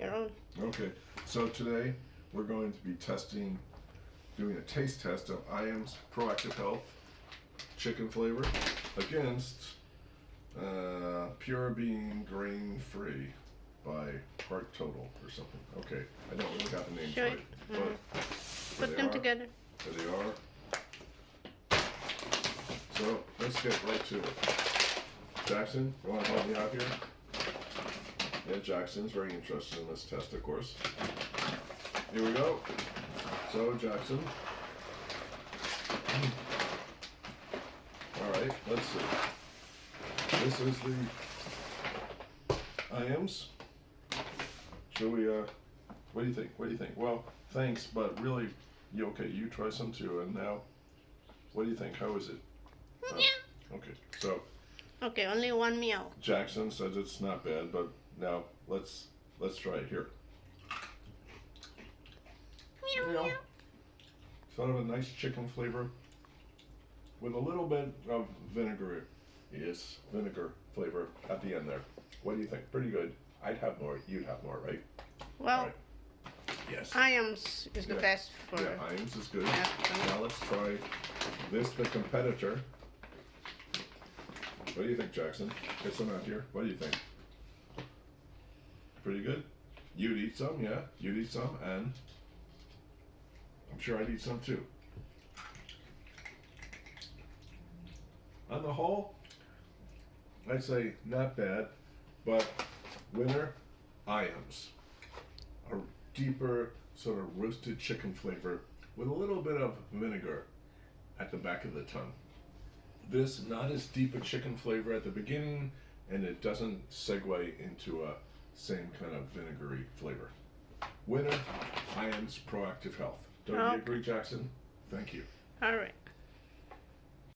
your own. Okay, so today we're going to be doing a taste test of IAM's Proactive Health chicken flavor against Pure Bean Grain Free by Heart Total or something. Okay, I don't really got the names Sure. right, but Put them together. there they are. So let's get right to it. Jackson, you want to help me out here? Yeah, Jackson's very interested in this test, of course. Here we go. So, Jackson. All right, let's see. This is the IAMS. Shall we, what do you think? What do you think? Well, thanks, but really, you try some too, and now, what do you think? How is it? Okay, so. Okay, only one meow. Jackson says it's not bad, but now let's try it here. Meow, meow. Sort of a nice chicken flavor with a little bit of vinegar. Yes, vinegar flavor at the end there. What do you think? Pretty good. I'd have more. You'd have more, right? Well, Right. Yes. IAMS is the best for. Yeah, IAMS is good. Yeah. Now let's try this, the competitor. What do you think, Jackson? Get some out here. What do you think? Pretty good? You'd eat some, yeah? You'd eat some, and I'm sure I'd eat some too. On the whole, I'd say not bad, but winner, IAMS. A deeper, sort of roasted chicken flavor with a little bit of vinegar at the back of the tongue. This, not as deep a chicken flavor at the beginning, and it doesn't segue into a same kind of vinegary flavor. Winner, IAMS Proactive Health. Don't you agree, Jackson? Thank you. All right.